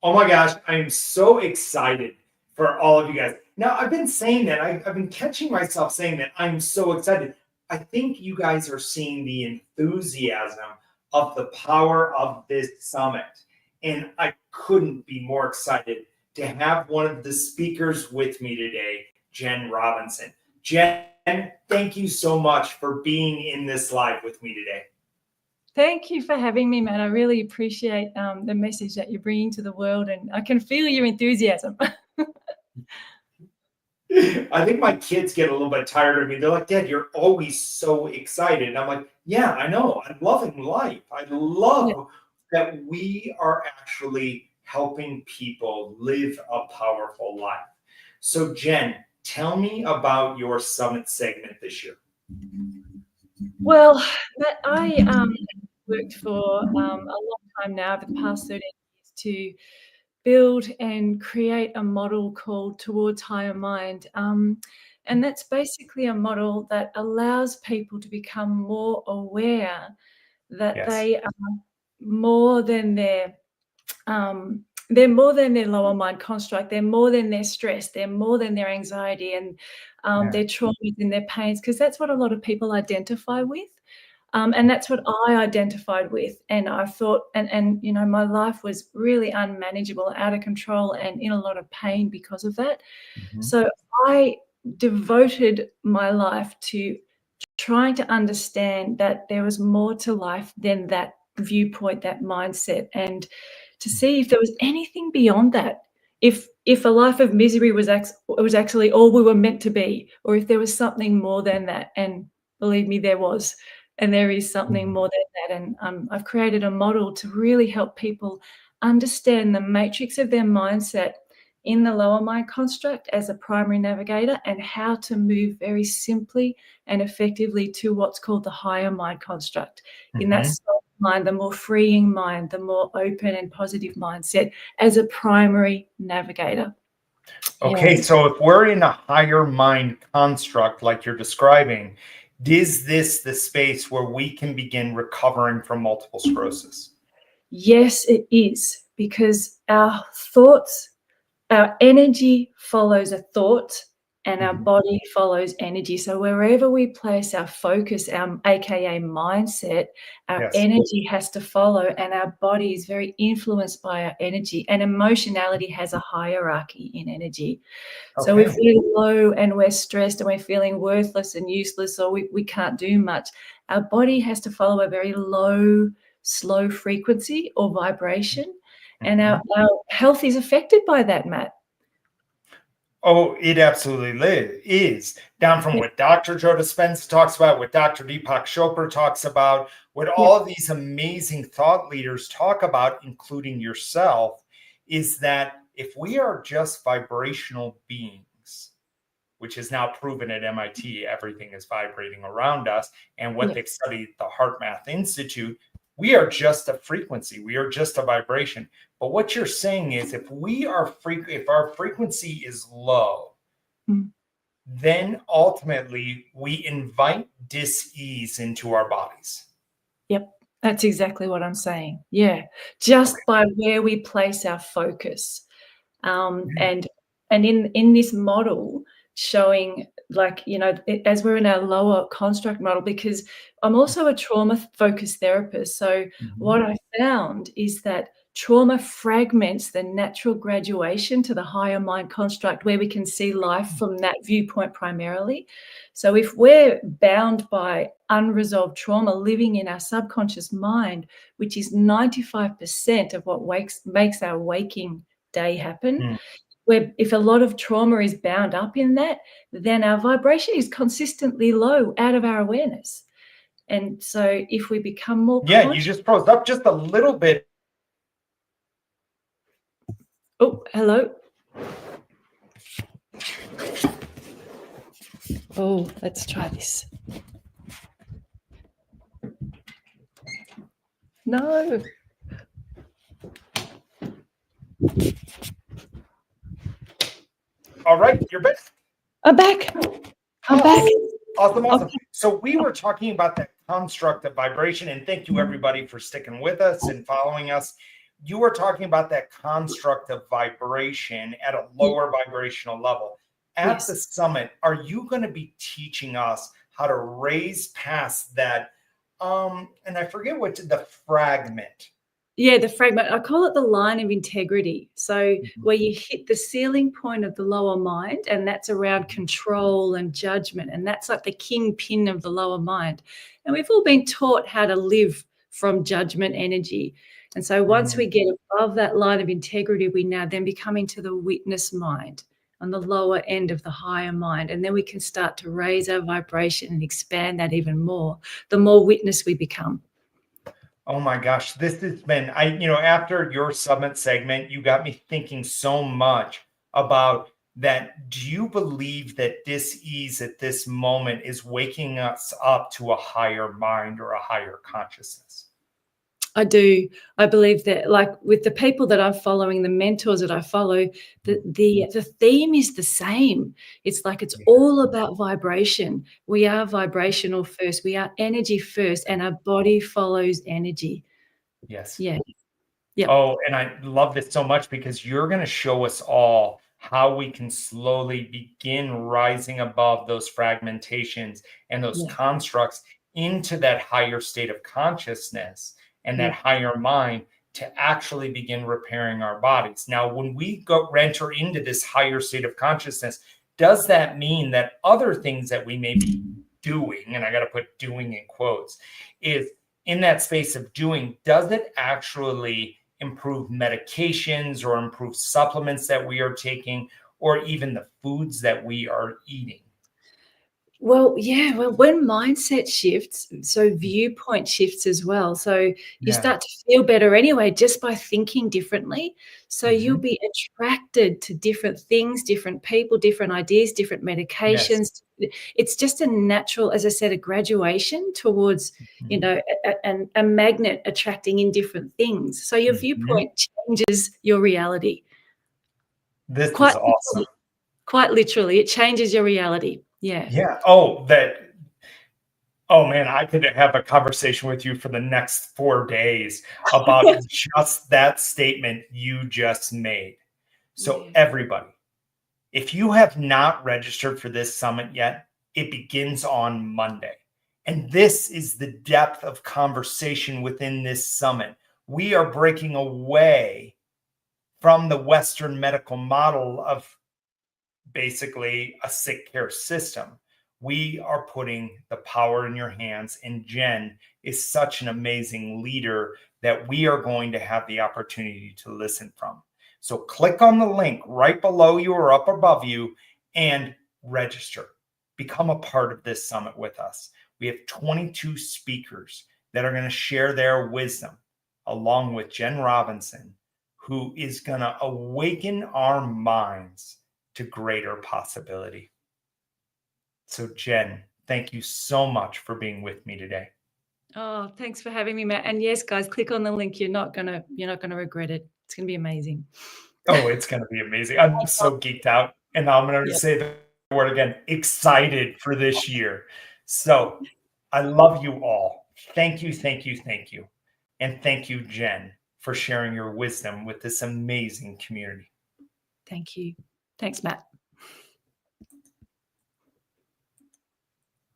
Oh my gosh, I'm so excited for all of you guys. Now, I've been saying that, I've been catching myself saying that I'm so excited. I think you guys are seeing the enthusiasm of the power of this summit. And I couldn't be more excited to have one of the speakers with me today, Jenn Robinson. Jenn, thank you so much for being in this live with me today. Thank you for having me, Matt. I really appreciate the message that you're bringing to the world, and I can feel your enthusiasm. I think my kids get a little bit tired of me. They're like, Dad, you're always so excited. And I'm like, yeah, I know. I'm loving life. I love that we are actually helping people live a powerful life. So, Jenn, tell me about your summit segment this year. Well, Matt, I worked for a long time now, over the past 13 years, to build and create a model called Towards Higher Mind. And that's basically a model that allows people to become more aware that they are more than they're more than their lower mind construct. They're more than their stress. They're more than their anxiety and their traumas and their pains, because that's what a lot of people identify with. And that's what I identified with. And I thought, and you know, my life was really unmanageable, out of control, and in a lot of pain because of that. So I devoted my life to trying to understand that there was more to life than that viewpoint, that mindset, and to see if there was anything beyond that. If a life of misery was actually all we were meant to be, or if there was something more than that. And believe me, there was. And there is something more than that. And I've created a model to really help people understand the matrix of their mindset in the lower mind construct as a primary navigator, and how to move very simply and effectively to what's called the higher mind construct. In that soft mind, the more freeing mind, the more open and positive mindset as a primary navigator. Okay, so if we're in a higher mind construct like you're describing, is this the space where we can begin recovering from multiple sclerosis? Yes, it is, because our thoughts, our energy follows a thought, and our body follows energy. So wherever we place our focus, our AKA mindset, our energy has to follow, and our body is very influenced by our energy. And emotionality has a hierarchy in energy. So if we're low and we're stressed and we're feeling worthless and useless, or we can't do much, our body has to follow a very low, slow frequency or vibration. And our health is affected by that, Matt. Oh, it absolutely is. Down from what Dr. Joe Dispenza talks about, what Dr. Deepak Chopra talks about, what all of these amazing thought leaders talk about, including yourself, is that if we are just vibrational beings, which is now proven at MIT, everything is vibrating around us, and what they've studied at the Heart Math Institute, we are just a frequency. We are just a vibration. But what you're saying is, if our frequency is low, then ultimately we invite dis-ease into our bodies. Yep, that's exactly what I'm saying. Yeah, just by where we place our focus, and in this model, showing, like, you know, as we're in our lower construct model, because I'm also a trauma-focused therapist. So what I found is that trauma fragments the natural graduation to the higher mind construct, where we can see life from that viewpoint primarily. So if we're bound by unresolved trauma living in our subconscious mind, which is 95% of what makes our waking day happen, where if a lot of trauma is bound up in that, then our vibration is consistently low out of our awareness. And so if we become more you just froze up just a little bit. Oh, hello. Oh, let's try this. No. All right, you're back. I'm back. I'm back. Awesome. Okay. So we were talking about that construct of vibration, and thank you everybody for sticking with us and following us. you were talking about that construct of vibration at a Yeah. lower vibrational level. At the Yes. summit, are you going to be teaching us how to raise past that? And I forget what the fragment. Yeah, the fragment. I call it the line of integrity. So Mhm, where you hit the ceiling point of the lower mind, and that's around mhm, control and judgment, and that's like the kingpin of the lower mind. And we've all been taught how to live from judgment energy. And so once mhm. we get above that line of integrity, we now then become into the witness mind on the lower end of the higher mind. And then we can start to raise our vibration and expand that even more, the more witness we become. Oh my gosh, this has been, after your summit segment, you got me thinking so much about that. Do you believe that dis-ease at this moment is waking us up to a higher mind or a higher consciousness? I do. I believe that, like with the people that I'm following, the mentors that I follow, the theme is the same. It's like it's Yeah. all about vibration. We are vibrational first. We are energy first, and our body follows energy. Yes. Yeah. Yep. Oh, and I love this so much because you're going to show us all how we can slowly begin rising above those fragmentations and those Yeah. constructs into that higher state of consciousness and that Yeah. higher mind to actually begin repairing our bodies. Now, when we go enter into this higher state of consciousness, does that mean that other things that we may be doing, and I got to put doing in quotes, is in that space of doing, does it actually improve medications or improve supplements that we are taking, or even the foods that we are eating? Well, yeah, well, when mindset shifts, so viewpoint shifts as well. So you Yeah. start to feel better anyway just by thinking differently. So you'll Mhm. be attracted to different things, different people, different ideas, different Yes. medications. It's just a natural, as I said, a graduation towards, you Mhm. know, a magnet attracting in different things. So your Mhm. viewpoint changes your reality. This Quite is awesome. literally, quite literally, it changes your reality. Yeah. Yeah. Oh man, I could have a conversation with you for the next 4 days about just that statement you just made. So, Yeah. everybody, if you have not registered for this summit yet, it begins on Monday. And this is the depth of conversation within this summit. We are breaking away from the Western medical model of basically a sick care system. We are putting the power in your hands, and Jenn is such an amazing leader that we are going to have the opportunity to listen from. So click on the link right below you or up above you and register. Become a part of this summit with us. We have 22 speakers that are going to share their wisdom, along with Jenn Robinson, who is going to awaken our minds to greater possibility. So, Jenn, thank you so much for being with me today. Oh, thanks for having me, Matt. And yes, guys, click on the link. You're not gonna regret it. It's gonna be amazing. Oh, it's going to be amazing. I'm so geeked out. And I'm going to Yeah. say the word again, excited for this year. So, I love you all. Thank you, thank you, thank you. And thank you, Jenn, for sharing your wisdom with this amazing community. Thank you. Thanks, Matt.